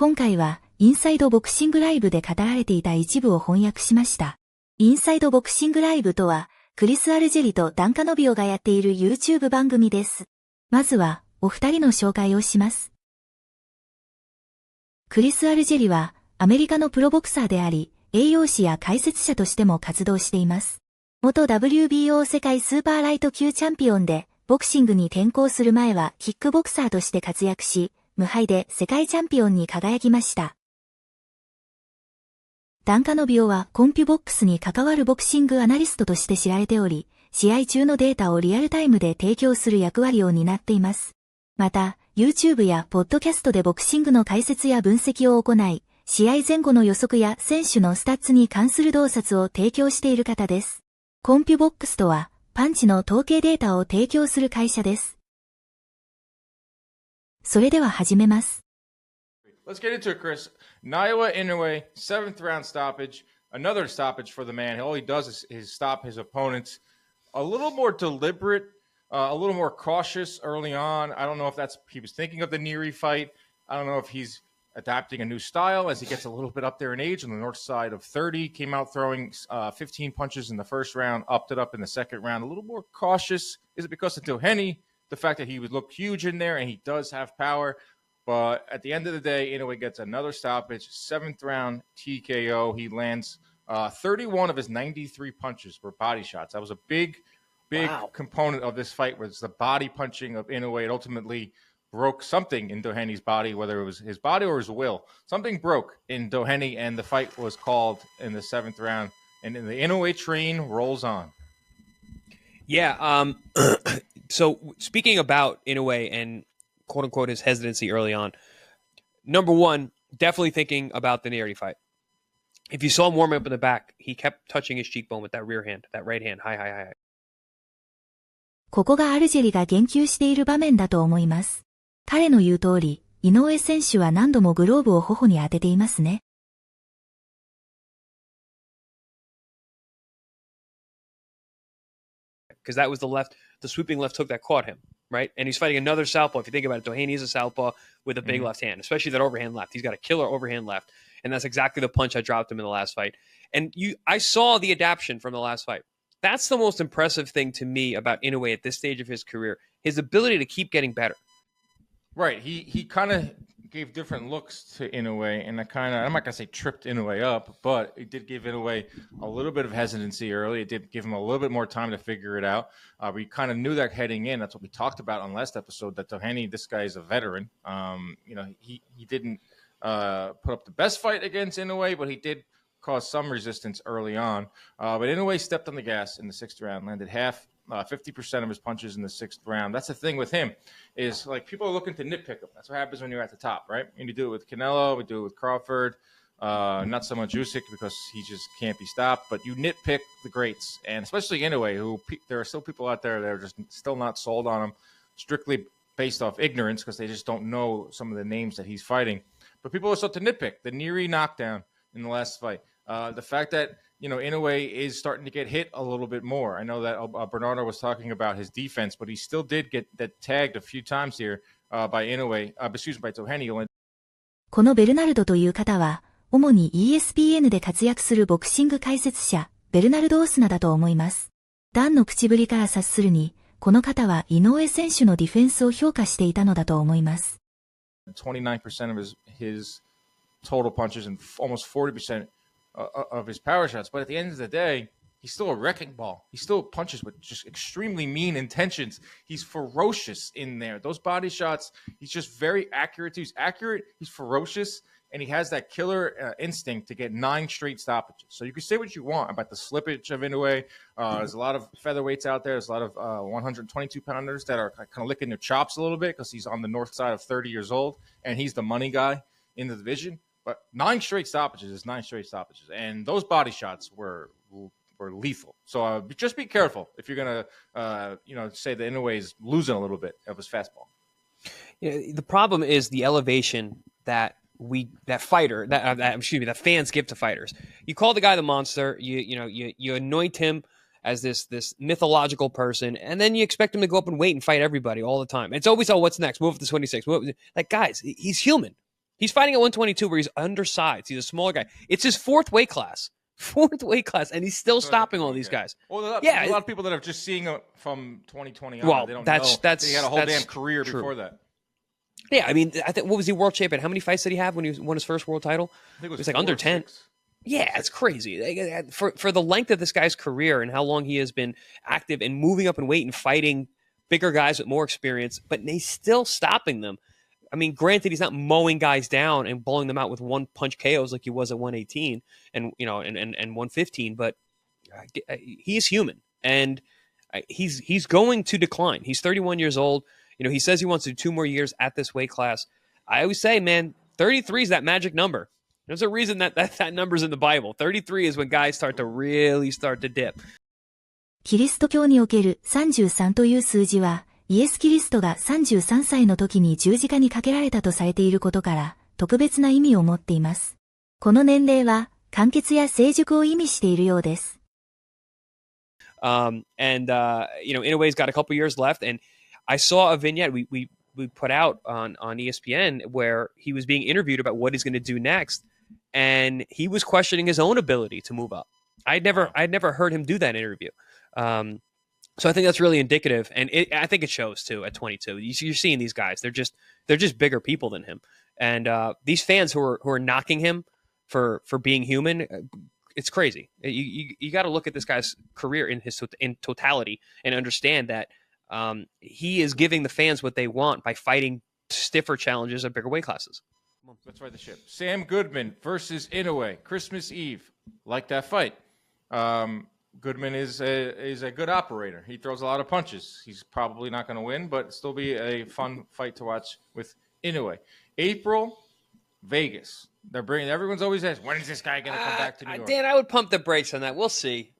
今回はインサイドボクシングライブで語られていた一部を翻訳しました。インサイドボクシングライブとは、クリス・アルジェリとダンカノビオがやっている YouTube 番組です。まずは、お二人の紹介をします。クリス・アルジェリは、アメリカのプロボクサーであり、栄養士や解説者としても活動しています。元 WBO 世界スーパーライト級チャンピオンで、ボクシングに転向する前はキックボクサーとして活躍し、無敗で世界チャンピオンに輝きました。ダンカノビオはコンピュボックスに関わるボクシングアナリストとして知られており、試合中のデータをリアルタイムで提供する役割を担っています。また、YouTube やポッドキャストでボクシングの解説や分析を行い、試合前後の予測や選手のスタッツに関する洞察を提供している方です。コンピュボックスとは、パンチの統計データを提供する会社です。それでは始めます。Let's get into it, Chris. Naoya Inoue, 7th round stoppage. Another stoppage for the man. All he does is stop his opponents. A little more deliberate, a little more cautious early on. I don't know if he was thinking of the Neri fight. I don't know if he's adapting a new style as he gets a little bit up there in age on the north side of 30. Came out throwing 15 punches in the first round, upped it up in the second round. A little more cautious. Is it because of Doheny? The fact that he would look huge in there and he does have power. But at the end of the day, Inoue gets another stoppage, 7th round TKO. He lands 31 of his 93 punches were body shots. That was a big component of this fight was the body punching of Inoue. It ultimately broke something in Doheny's body, whether it was his body or his will. Something broke in Doheny, and the fight was called in the 7th round. And then the Inoue train rolls on. Yeah. So speaking about Inoue and quote-unquote his hesitancy early on, number one, definitely thinking about the Neri fight. If you saw him warming up in the back, he kept touching his cheekbone with that rear hand, that right hand. Hi. ここがアルジェリが言及している場面だと思います。彼の言う通り、井上選手は何度もグローブを頬に当てていますね。Because that was the sweeping left hook that caught him, right? And he's fighting another southpaw. If you think about it, Doheny is a southpaw with a big left hand, especially that overhand left. He's got a killer overhand left, and that's exactly the punch I dropped him in the last fight. And I saw the adaptation from the last fight. That's the most impressive thing to me about Inoue at this stage of his career, his ability to keep getting better. Right. He kind of gave different looks to Inoue, and I'm not going to say tripped Inoue up, but it did give Inoue a little bit of hesitancy early. It did give him a little bit more time to figure it out. We kind of knew that heading in. That's what we talked about on last episode, that Doheny, this guy is a veteran. He didn't put up the best fight against Inoue, but he did cause some resistance early on. But Inoue stepped on the gas in the 6th round, landed 50% of his punches in the 6th round. That's the thing with him, is like people are looking to nitpick him. That's what happens when you're at the top, right? And you do it with Canelo, we do it with Crawford, not so much Usyk because he just can't be stopped. But you nitpick the greats, and especially Inoue, who there are still people out there that are just still not sold on him, strictly based off ignorance because they just don't know some of the names that he's fighting. But people are starting to nitpick the Neri knockdown in the last fight. The fact that Inoue is starting to get hit a little bit more. I know that Bernardo was talking about his defense, but he still did get that tagged a few times here by Doheny. このベルナルドという方は、主に ESPN で活躍するボクシング解説者、ベルナルド・オスナだと思います。ダンの口ぶりから察するに、この方は井上選手のディフェンスを評価していたのだと思います。29% of his total punches and almost 40% of his power shots. But at the end of the day, he's still a wrecking ball. He still punches with just extremely mean intentions. He's ferocious in there. Those body shots, he's just very accurate. He's accurate, he's ferocious, and he has that killer instinct to get 9 straight stoppages. So you can say what you want about the slippage of Inoue. There's a lot of featherweights out there. There's a lot of 122-pounders that are kind of licking their chops a little bit because he's on the north side of 30 years old, and he's the money guy in the division. But 9 straight stoppages is 9 straight stoppages. And those body shots were lethal. So just be careful if you're going to, say that Inoue is losing a little bit of his fastball. Yeah, the problem is the elevation that fans give to fighters. You call the guy the monster, you anoint him as this mythological person, and then you expect him to go up and wait and fight everybody all the time. It's always, what's next? Move up to 26. Like, guys, he's human. He's fighting at 122 where he's undersized. He's a smaller guy. It's his fourth weight class. Fourth weight class, and he's still stopping all these guys. Well, a lot of people that are just seeing it from 2020 on. Well, they don't that's know. He had a whole damn true. career before that. Yeah, I mean, I think what was he world champion? How many fights did he have when he won his first world title? I think it was like under 10. Yeah, it's crazy. For the length of this guy's career and how long he has been active and moving up in weight and fighting bigger guys with more experience, but he's still stopping them. I mean, granted, he's not mowing guys down and blowing them out with one punch KOs like he was at 118 and 115, but he is human and he's going to decline. He's 31 years old. He says he wants to do 2 more years at this weight class. I always say, man, 33 is that magic number. There's a reason that number's in the Bible. 33 is when guys start to really start to dip. キリスト教における33という数字は、イエス・キリストが33歳の時に十字架にかけられたとされていることから、特別な意味を持っています。この年齢は、完結や成熟を意味しているようです。Inoue's got a couple years left, and I saw a vignette we put out on ESPN where he was being interviewed about what he's going to do next, and he was questioning his own ability to move up. I'd never heard him do that interview. So I think that's really indicative, and I think it shows too. At 22, you're seeing these guys; they're just bigger people than him, and these fans who are knocking him for being human, it's crazy. You got to look at this guy's career in totality and understand that he is giving the fans what they want by fighting stiffer challenges at bigger weight classes. Let's ride the ship. Sam Goodman versus Inoue, Christmas Eve. Like that fight. Goodman is a good operator. He throws a lot of punches. He's probably not going to win, but still be a fun fight to watch with Inoue. April, Vegas. Everyone's always asking, when is this guy going to come back to New York? Dan, I would pump the brakes on that. We'll see.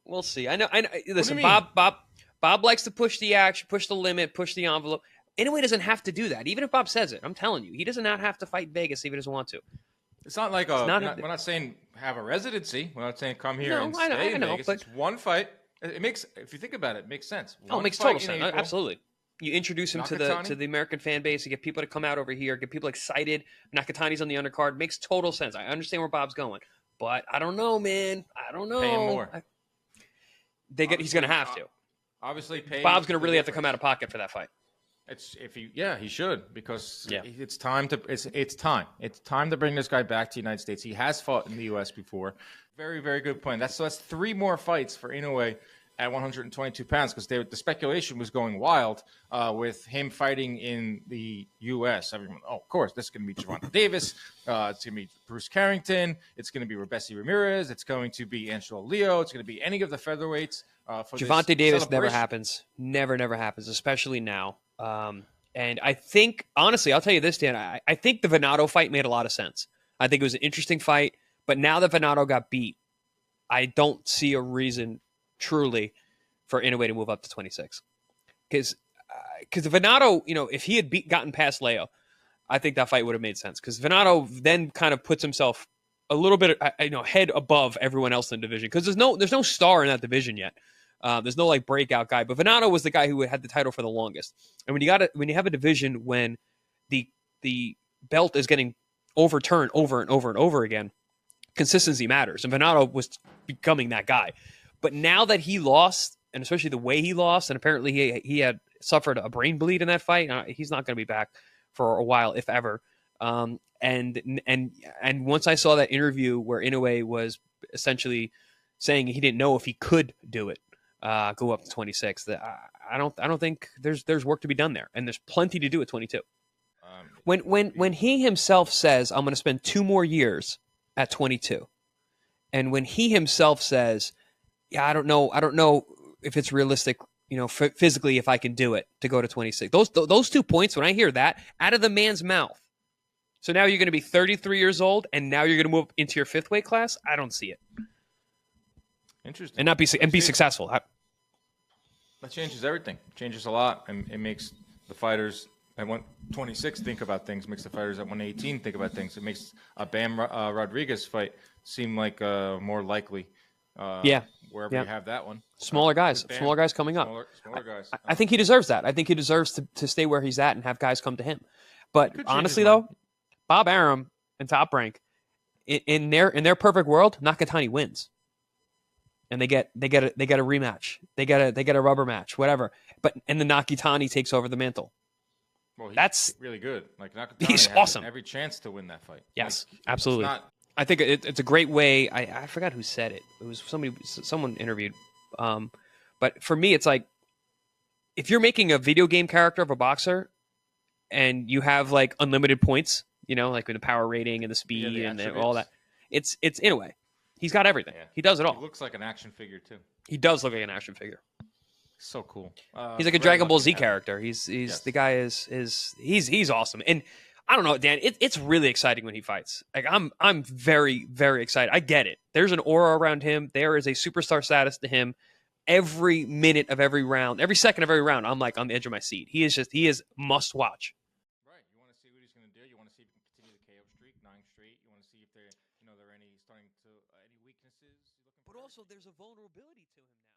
I know. Listen, Bob likes to push the action, push the limit, push the envelope. Inoue doesn't have to do that. Even if Bob says it, I'm telling you, he does not have to fight Vegas if he doesn't want to. It's not like we're not saying have a residency. We're not saying come here and stay in Vegas. But it's one fight. If you think about it, it makes sense. It makes total sense. Absolutely. You introduce him to the American fan base. You get people to come out over here, get people excited. Nakatani's on the undercard. Makes total sense. I understand where Bob's going, but I don't know, man. I don't know. Pay him more. He's going to have to. Obviously, Bob's going to really have to come out of pocket for that fight. He should, because it's time to bring this guy back to the United States. He has fought in the U.S. before. Very, very good point. That's 3 more fights for Inoue at 122 pounds, because the speculation was going wild with him fighting in the U.S. Everyone, of course, this is going to be Gervonta Davis. It's going to be Bruce Carrington. It's going to be Rebesi Ramirez. It's going to be Angelo Leo. It's going to be any of the featherweights. Gervonta Davis never happens. Never happens, especially now. And I think, honestly, I'll tell you this, Dan, I think the Venado fight made a lot of sense. I think it was an interesting fight, but now that Venado got beat, I don't see a reason truly for Inoue to move up to 26. Because Venado, if he had gotten past Leo, I think that fight would have made sense. Because Venado then kind of puts himself a little bit, head above everyone else in the division. Because there's no star in that division yet. There's no breakout guy, but Venado was the guy who had the title for the longest. And when you have a division when the belt is getting overturned over and over and over again, consistency matters. And Venado was becoming that guy. But now that he lost, and especially the way he lost, and apparently he had suffered a brain bleed in that fight, he's not going to be back for a while, if ever. And once I saw that interview where Inoue was essentially saying he didn't know if he could do it. Go up to 26. I don't think there's work to be done there, and there's plenty to do at 22. When he himself says, "I'm going to spend 2 more years at 22," and when he himself says, "Yeah, I don't know if it's realistic, physically if I can do it to go to 26." Those 2 points, when I hear that out of the man's mouth, so now you're going to be 33 years old, and now you're going to move into your 5th weight class. I don't see it. Interesting. And be successful. That changes everything. It changes a lot, and it makes the fighters at 126 think about things. Makes the fighters at 118 think about things. It makes a Bam Rodriguez fight seem like more likely. Wherever you have that one. Smaller guys coming up. Smaller guys. I think he deserves that. I think he deserves to stay where he's at and have guys come to him. But honestly, though, Bob Arum and Top Rank, in their perfect world, Nakatani wins, and they get a rematch. They get a rubber match, whatever. And the Nakatani takes over the mantle. Well, that's really good. Like Nakatani he's has awesome. Every chance to win that fight. Yes, like, absolutely. I think it's a great way. I forgot who said it. It was someone interviewed. But for me, it's like if you're making a video game character of a boxer, and you have like unlimited points, you know, like with the power rating and the speed and all that. It's Inoue. He's got everything. Yeah. He does it all. He looks like an action figure too. He does look like an action figure. So cool. He's like a Dragon Ball Z character. He's yes. The guy he's awesome. And I don't know, Dan, it's really exciting when he fights. Like I'm very, very excited. I get it. There's an aura around him. There is a superstar status to him. Every minute of every round, every second of every round, I'm like on the edge of my seat. He is must watch. Right. You want to see what he's going to do. You want to see if he can continue the KO streak, 9 straight. You want to see if there are any starting to any weaknesses. But also, there's a vulnerability to him now.